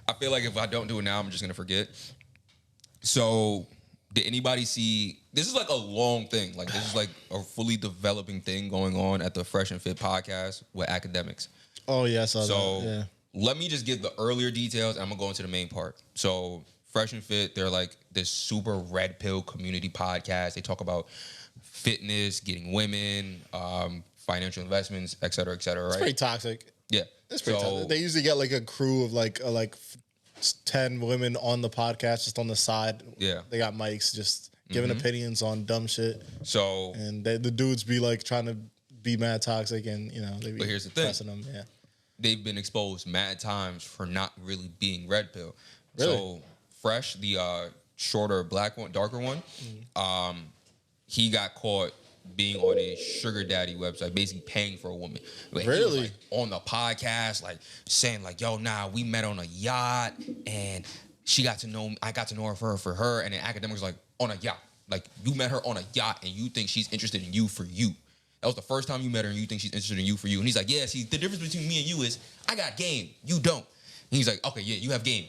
I feel like if I don't do it now, I'm just gonna forget. So, did anybody see? This is like a long thing. Like this is like a fully developing thing going on at the Fresh and Fit podcast with Akademiks. Oh yeah, I saw So that. Yeah. let me just give the earlier details. And I'm gonna go into the main part. So Fresh and Fit, they're like this super red pill community podcast. They talk about fitness, getting women, financial investments, et cetera, right? It's pretty toxic. Yeah, It's pretty toxic. They usually get like a crew of like 10 women on the podcast, just on the side. Yeah. They got mics just giving opinions on dumb shit. So And the dudes be like trying to be mad toxic and, they be But here's the thing. pressing them. Yeah. they've been exposed mad times for not really being red pill. Really? So Fresh, the shorter black one, darker one, he got caught being on a sugar daddy website, basically paying for a woman. Like, Really? He was, like, on the podcast, like saying like, "Yo, nah, we met on a yacht, and she got to know me. I got to know her for her." And then Akademiks like, on a yacht, like you met her on a yacht, and you think she's interested in you for you. That was the first time you met her, and you think she's interested in you for you. And he's like, "Yeah, see, the difference between me and you is I got game, you don't." And he's like, "Okay, yeah, you have game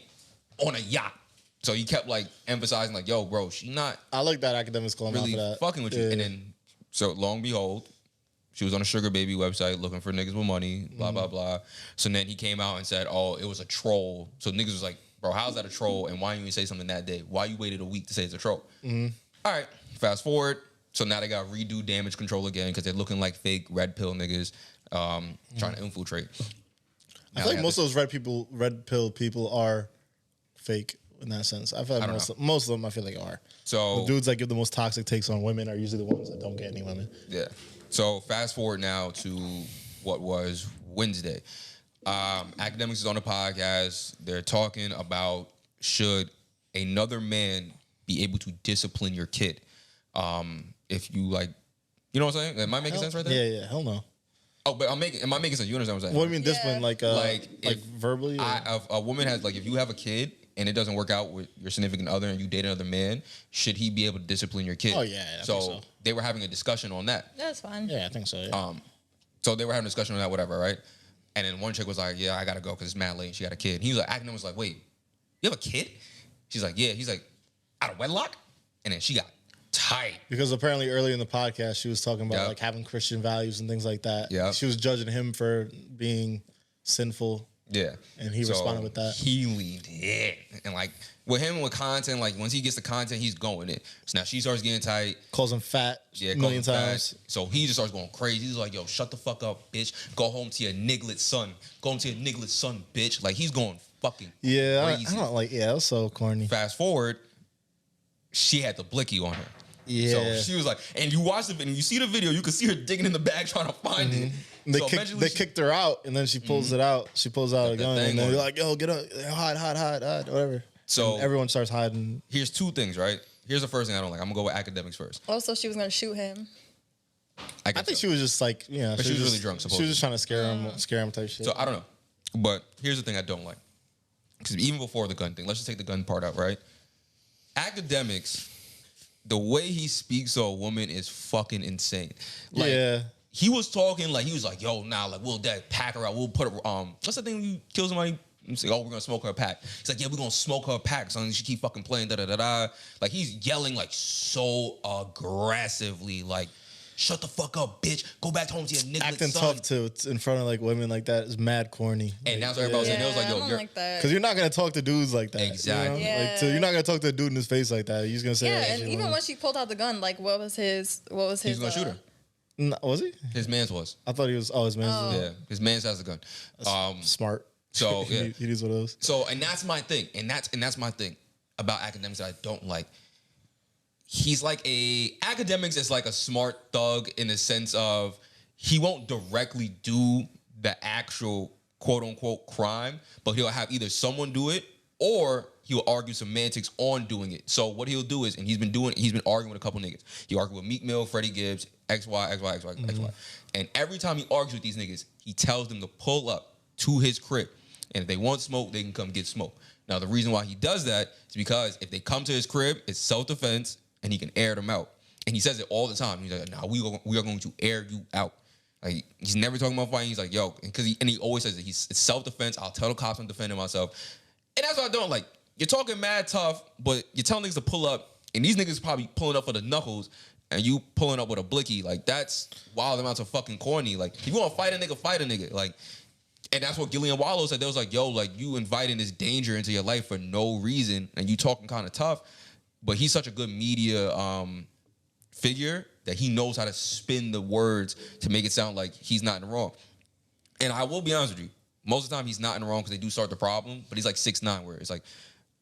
on a yacht." So he kept like emphasizing like, "Yo, bro, she not I like that Academics calling really out for that. fucking with you." And then, so long and behold, she was on a sugar baby website looking for niggas with money, blah, blah, blah. So then he came out and said, "Oh, it was a troll." So niggas was like, "Bro, how's that a troll? And why didn't you say something that day? Why you waited a week to say it's a troll?" All right, fast forward. So now they got redo damage control again because they're looking like fake red pill niggas trying to infiltrate. I feel like most of those red pill people are fake in that sense. I feel like most of them I feel like are. So The dudes that give the most toxic takes on women are usually the ones that don't get any women. yeah. So fast forward now to what was Wednesday. Akademiks is on the podcast. They're talking about should another man be able to discipline your kid. If you like, you know what I'm saying? Am I making sense right there? Yeah, hell no. Oh, but am I making sense? You understand what I'm saying? What do you mean discipline? Like if verbally? a woman has, like, if you have a kid and it doesn't work out with your significant other and you date another man, should he be able to discipline your kid? Oh, yeah, I think so. They were having a discussion on that. That's fine. Yeah, I think so, yeah. So they were having a discussion on that, whatever, right? And then one chick was like, "Yeah, I gotta go because it's mad late and she got a kid." And he was like, Academic was like, "Wait, you have a kid?" She's like, "Yeah." He's like, "Out of wedlock?" And then she got tight. Because apparently earlier in the podcast, she was talking about Yep. like having Christian values and things like that. Yep. She was judging him for being sinful. Yeah. And he responded with that. He leaned in. And like with him with content, like once he gets the content, he's going in. So now she starts getting tight. Calls him fat Yeah, a million calls him times. fat. So he just starts going crazy. He's like, "Yo, shut the fuck up, bitch. Go home to your niglet son. Go home to your niglet son, bitch." Like he's going fucking Yeah, crazy. I don't like, yeah, that was so corny. Fast forward, she had the blicky on her. Yeah. So she was like, and you watch the video, and you see the video, you can see her digging in the bag trying to find it. They, So kicked, eventually they she- kicked her out, and then she pulls it out. She pulls out a gun, thing and then on you're it. like, "Yo, get up, hide, whatever." So And everyone starts hiding. here's two things, right? Here's the first thing I don't like. I'm gonna go with Akademiks first. Also, she was gonna shoot him. I think she was just like, But she was really drunk, She was supposedly. just trying to scare him type shit. So I don't know. But here's the thing I don't like. Because even before the gun thing, let's just take the gun part out, right? Akademiks, the way he speaks to a woman is fucking insane. Like, yeah, he was talking like, he was like, "Yo, nah, like we'll pack her out. We'll put her, what's the thing when you kill somebody? You say, oh, we're gonna smoke her a pack." He's like, "Yeah, we're gonna smoke her a pack." So she keep fucking playing, da da da da. Like he's yelling like so aggressively, like, "Shut the fuck up, bitch. Go back home to your nigga acting son." tough too in front of like women like that is mad corny. And that's what everybody was saying. They was like, I "Yo, don't you're." like that. Because you're not gonna talk to dudes like that. Exactly. You know? Yeah. Like, so you're not gonna talk to a dude in his face like that. He's gonna say, Yeah, like, and shit, even man. when she pulled out the gun, like, what was his? He was gonna shoot her. Was he? His man's was. I thought he was. Oh, his man's Yeah, his man's has the gun. smart. So, yeah. he is one of those. So, and that's my thing, and that's my thing about Akademiks that I don't like. He's like Akademiks is like a smart thug in the sense of he won't directly do the actual quote unquote crime, but he'll have either someone do it or he'll argue semantics on doing it. So what he'll do is, and he's been arguing with a couple niggas. He argued with Meek Mill, Freddie Gibbs, XY. And every time he argues with these niggas, he tells them to pull up to his crib. And if they want smoke, they can come get smoke. Now, the reason why he does that is because if they come to his crib, it's self-defense, and he can air them out. And he says it all the time. He's like, "Nah, we are going to air you out." Like, he's never talking about fighting. He's like, "Yo," and he always says that it's self-defense. I'll tell the cops I'm defending myself. And that's what I don't like. You're talking mad tough, but you're telling niggas to pull up, and these niggas probably pulling up for the knuckles, and you pulling up with a blicky. Like, that's wild amounts of fucking corny. Like, if you want to fight a nigga, fight a nigga. Like, and that's what Gillian Wallow said. They was like, yo, like, you inviting this danger into your life for no reason, and you talking kind of tough, but he's such a good media figure that he knows how to spin the words to make it sound like he's not in the wrong. And I will be honest with you, most of the time he's not in the wrong because they do start the problem, but he's like 6'9", where it's like,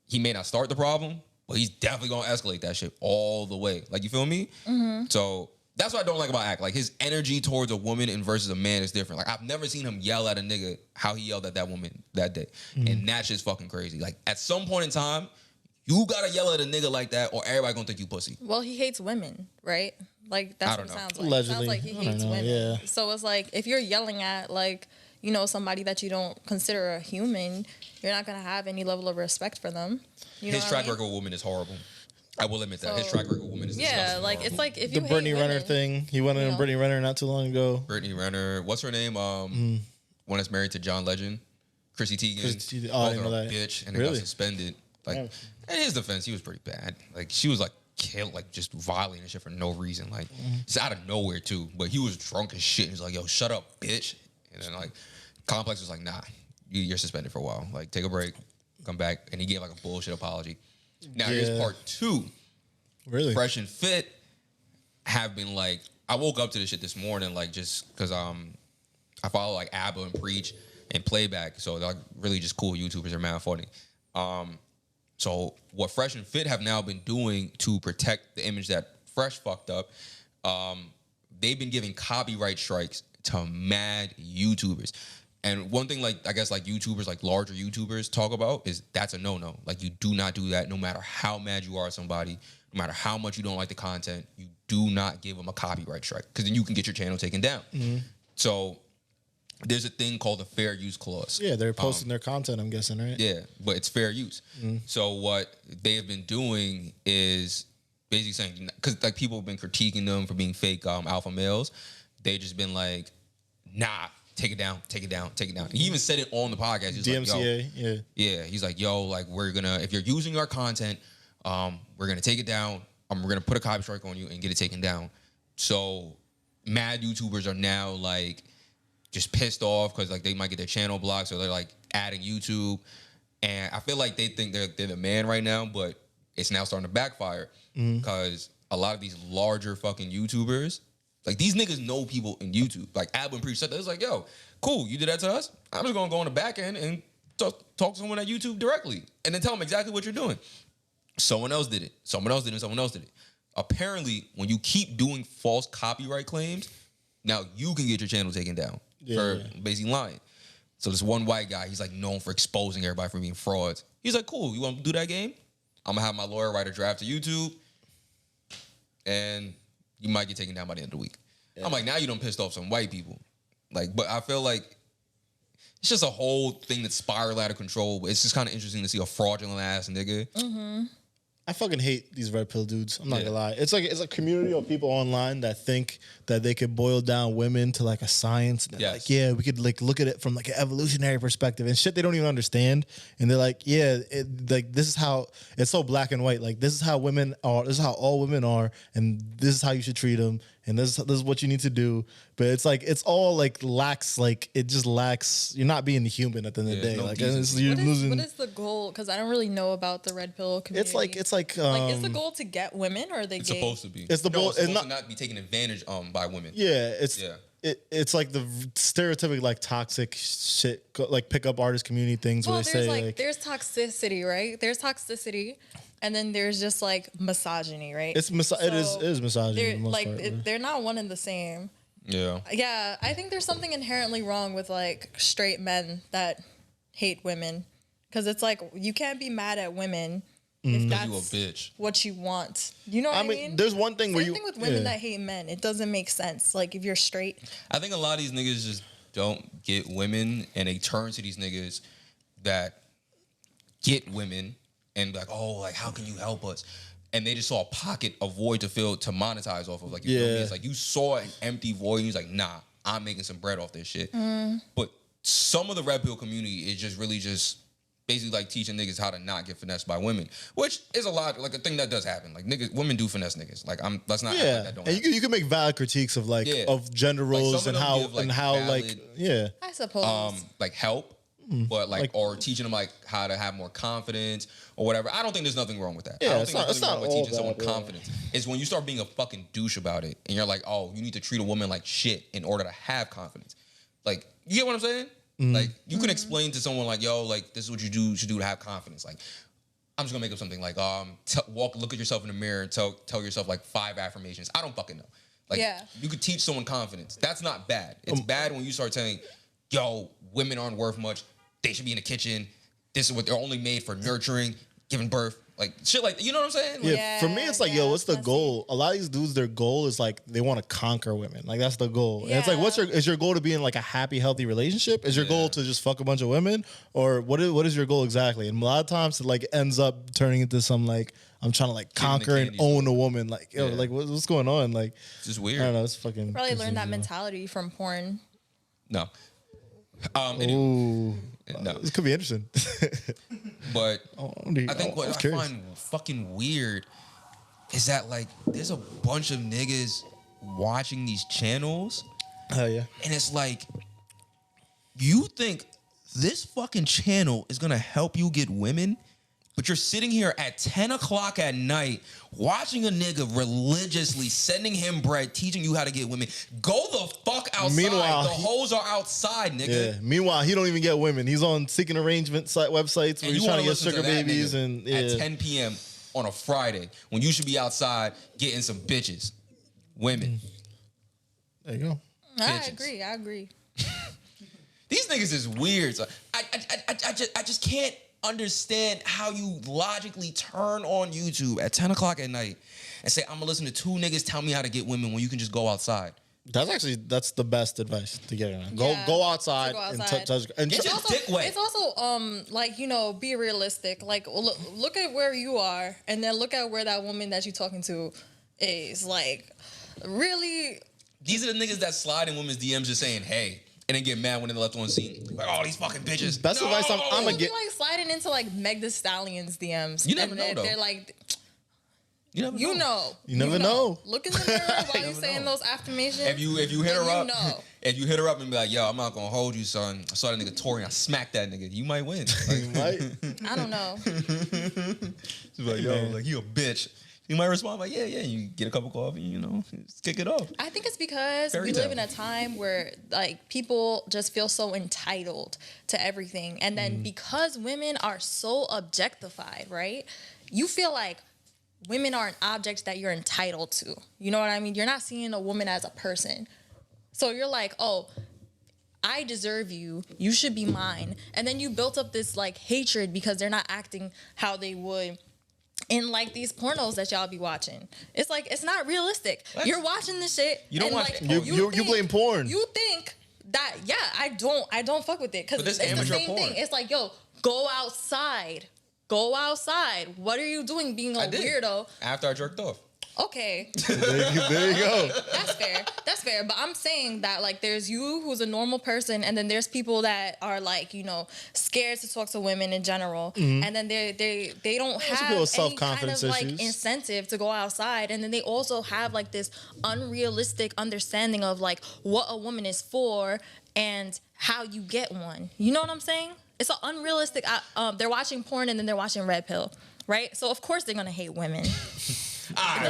he may not start the problem, but he's definitely gonna escalate that shit all the way. Like, you feel me? Mm-hmm. So that's what I don't like about Act. Like, his energy towards a woman and versus a man is different. Like, I've never seen him yell at a nigga how he yelled at that woman that day. Mm-hmm. And that shit's fucking crazy. Like, at some point in time, you gotta yell at a nigga like that or everybody gonna think you pussy. Well, he hates women, right? Like, that's what it sounds like. Allegedly. It sounds like he hates women. Yeah. So it's like, if you're yelling at, like, you know, somebody that you don't consider a human, you're not going to have any level of respect for them. You know his track record with women is horrible. I will admit that. So, his track record with women is disgusting. like, horrible. it's like if you the Brittany Renner thing. He went in Brittany Renner not too long ago. Brittany Renner. What's her name? One that's married to John Legend. Chrissy Teigen. Oh, I didn't know that. Bitch. And they got suspended. Like, in his defense, he was pretty bad. Like, she was like, killed, like, just violating and shit for no reason. Like, it's out of nowhere, too. But he was drunk as shit. He was like, yo, shut up, bitch. And then, like, Complex was like, nah, you're suspended for a while. Like, take a break, come back. And he gave, like, a bullshit apology. Now, here's part 2. Really? Fresh and Fit have been, like, I woke up to this shit this morning, like, just because I follow, like, ABBA and Preach and Playback. So, they're, like, really just cool YouTubers. They're mad funny. So what Fresh and Fit have now been doing to protect the image that Fresh fucked up, they've been giving copyright strikes to mad YouTubers. And one thing, like, I guess, like, YouTubers, like, larger YouTubers talk about is that's a no-no. Like, you do not do that no matter how mad you are at somebody, no matter how much you don't like the content, you do not give them a copyright strike because then you can get your channel taken down. Mm-hmm. So there's a thing called the fair use clause. Yeah, they're posting their content, I'm guessing, right? Yeah, but it's fair use. Mm-hmm. So what they have been doing is basically saying, because, like, people have been critiquing them for being fake alpha males, they just been like, nah, take it down, take it down, take it down. And he even said it on the podcast. He's DMCA, like, yo, yeah. He's like, yo, like, we're gonna, if you're using our content, we're gonna take it down. We're gonna put a copy strike on you and get it taken down. So mad YouTubers are now, like, just pissed off because, like, they might get their channel blocked, so they're, like, adding YouTube. And I feel like they think they're the man right now, but it's now starting to backfire because a lot of these larger fucking YouTubers, like, these niggas know people in YouTube. Like, Ab and Preach said that. It's like, yo, cool, you did that to us? I'm just going to go on the back end and talk to someone at YouTube directly and then tell them exactly what you're doing. Someone else did it. Someone else did it. Someone else did it. Apparently, when you keep doing false copyright claims, now you can get your channel taken down for basically lying. So this one white guy, he's, like, known for exposing everybody for being frauds. He's like, cool, you want to do that game? I'm going to have my lawyer write a draft to YouTube, and you might get taken down by the end of the week. Yeah. I'm like, now you done pissed off some white people. Like, but I feel like it's just a whole thing that's spiraled out of control. But it's just kind of interesting to see a fraudulent ass nigga. Mm-hmm. I fucking hate these red pill dudes. I'm not gonna lie. It's a community of people online that think that they could boil down women to, like, a science. And like, yeah, we could, like, look at it from, like, an evolutionary perspective and shit they don't even understand. And they're like, yeah, like, this is how it's so black and white. Like, this is how women are. This is how all women are, and this is how you should treat them. And this is what you need to do. But it's like, it's all, like, lacks, like, it just lacks, you're not being human at the end of the day. No, like, you're losing. What is the goal? Because I don't really know about the red pill community. It's like is the goal to get women, or are they it's gay? supposed to be. It's the goal. It's supposed to not be taken advantage by women. Yeah, it's like the stereotypical, like, toxic shit, like, pickup artist community things where they say, like, there's toxicity, right? There's toxicity, and then there's just, like, misogyny, right? it is misogyny. They're not one and the same. Yeah. Yeah, I think there's something inherently wrong with, like, straight men that hate women, because it's like, you can't be mad at women if that's you a bitch. What you want. You know what I mean? There's one thing where Same thing with women that hate men. It doesn't make sense. Like, if you're straight. I think a lot of these niggas just don't get women, and they turn to these niggas that get women and be like, oh, like, how can you help us? And they just saw a pocket of void to fill, to monetize off of. Like, you feel me? It's like you saw an empty void and you're like, nah, I'm making some bread off this shit. But some of the red pill community is just really just basically like teaching niggas how to not get finessed by women, which is a lot, like a thing that does happen. Like niggas, women do finesse niggas. Like let's not act like that don't and happen. you can make valid critiques of like of gender roles some and of them how give, like, and how valid, like yeah. I suppose. Like help, but like or teaching them like how to have more confidence or whatever. I don't think there's nothing wrong with that. Yeah, I don't it's think there's nothing not wrong with all teaching someone bad, yeah. confidence. It's when you start being a fucking douche about it and you're like, oh, you need to treat a woman like shit in order to have confidence. Like, you get what I'm saying? Like, you can explain to someone like, yo, like, this is what you should do to have confidence. Like, I'm just gonna make up something like, look at yourself in the mirror and tell yourself like 5 affirmations. I don't fucking know. Like, you could teach someone confidence. That's not bad. It's bad when you start saying, yo, women aren't worth much. They should be in the kitchen. This is what they're only made for: nurturing, giving birth. Like shit, like you know what I'm saying? Like, Yeah, for me, it's like, yo, what's the goal? A lot of these dudes, their goal is like they want to conquer women. Like that's the goal. And it's like, is your goal to be in like a happy, healthy relationship? Is your goal to just fuck a bunch of women, or what is your goal exactly? And a lot of times, it like ends up turning into some like I'm trying to like conquer and own a woman. Like yo, like what's going on? Like it's just weird. I don't know. It's fucking. Probably learned that mentality from porn. No. Ooh. No. This could be interesting. But I think what I find fucking weird is that like there's a bunch of niggas watching these channels. Hell yeah. And it's like, you think this fucking channel is gonna help you get women, but you're sitting here at 10 o'clock at night watching a nigga religiously sending him bread, teaching you how to get women. Go the fuck outside. Meanwhile, the hoes are outside, nigga. Yeah. Meanwhile, he don't even get women. He's on seeking arrangement websites where he's trying to get sugar babies and at 10 p.m. on a Friday when you should be outside getting some bitches, women. There you go. I agree. These niggas is weird. So I just can't understand how you logically turn on YouTube at 10 o'clock at night and say, I'm gonna listen to 2 niggas tell me how to get women when you can just go outside. That's the best advice to get around. Go outside and touch and get your dick wet. It's also like, you know, be realistic. Like look at where you are and then look at where that woman that you're talking to is. Like really, these are the niggas that slide in women's DMs just saying, hey, and then get mad when they're left on scene. Like, oh, these fucking bitches. That's the advice I'm gonna get. Like sliding into like Meg Thee Stallion's DMs. You never know, though. They're like, you never know. You never know. Look in the mirror while you saying those affirmations. If you hit her up, if you hit her up and be like, yo, I'm not gonna hold you, son. I saw that nigga Tory, I smacked that nigga. You might win. Like, You might. I don't know. She's like, yo, like you a bitch. You might respond like, yeah, you get a cup of coffee, you know, just kick it off. I think it's because we live in a time where like people just feel so entitled to everything. And then because women are so objectified, right? You feel like women are an object that you're entitled to. You know what I mean? You're not seeing a woman as a person. So you're like, oh, I deserve you. You should be mine. And then you built up this like hatred because they're not acting how they would in like these pornos that y'all be watching. It's like, it's not realistic. What? You're watching this shit. You don't watch like, you blame porn. You think that, yeah, I don't fuck with it. Because it's the same porn. thing. It's like, yo, go outside. Go outside. What are you doing being a weirdo? After I jerked off. Okay. There you go. That's fair. But I'm saying that like there's you who's a normal person, and then there's people that are like, you know, scared to talk to women in general, and then they don't have any kind of like incentive to go outside, and then they also have like this unrealistic understanding of like what a woman is for and how you get one. You know what I'm saying? It's an unrealistic. They're watching porn and then they're watching Red Pill, right? So of course they're gonna hate women.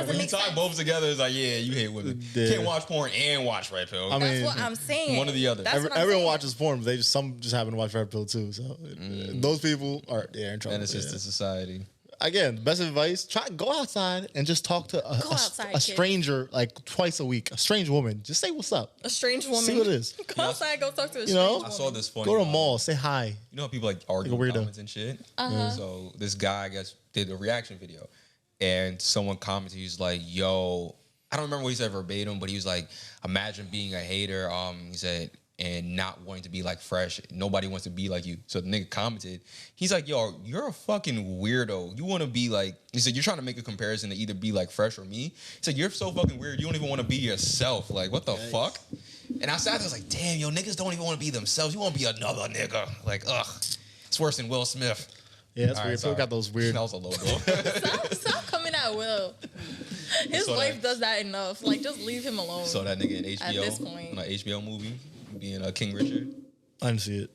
When you tie both together, it's like, yeah, you hate women. Yeah. Can't watch porn and watch Red Pill. That's what I'm saying. One or the other. Everyone watches porn, but some just happen to watch Red Pill too. So those people are in trouble. And it's just a society. Again, best advice: go outside and just talk to a stranger like twice a week. A strange woman, just say what's up. A strange woman. See what it is. Go outside, go talk to a strange woman. I saw this funny. Go to a mall, say hi. You know how people like argue like comments and shit. So this guy, I guess, did a reaction video, and someone commented, he's like, "Yo," I don't remember what he said verbatim, but he was like, "Imagine being a hater." He said, and not wanting to be like fresh. Nobody wants to be like you. So the nigga commented, he's like, yo, you're a fucking weirdo. You want to be like, he said, you're trying to make a comparison to either be like fresh or me. He said, you're so fucking weird. You don't even want to be yourself. Like, what the fuck? And I sat there, I was like, damn, yo, niggas don't even want to be themselves. You want to be another nigga. Like, ugh. It's worse than Will Smith. Yeah, that's All weird. right, People got those weird. That was a low blow. Stop coming at Will. His wife does that enough. Like, just leave him alone. Saw that nigga in HBO. At this point. In an HBO movie, being King Richard. I didn't see it.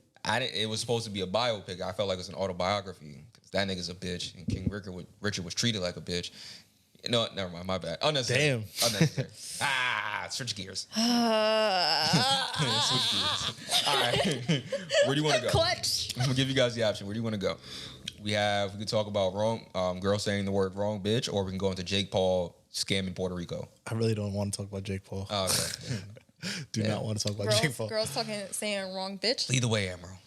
It was supposed to be a biopic. I felt like it was an autobiography. Because that nigga's a bitch. And King Richard was treated like a bitch. You know what? Never mind. My bad. Unnecessary. Damn. Unnecessary. Switch gears. Switch gears. All right. Where do you want to go? Clutch. I'm going to give you guys the option. Where do you want to go? We could talk about girl saying the word wrong bitch, or we can go into Jake Paul scamming Puerto Rico. I really don't want to talk about Jake Paul. Oh, okay. Do not want to talk about Jake Paul. Girls saying wrong bitch. Lead the way, Emerald.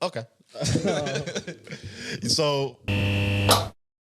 Okay. So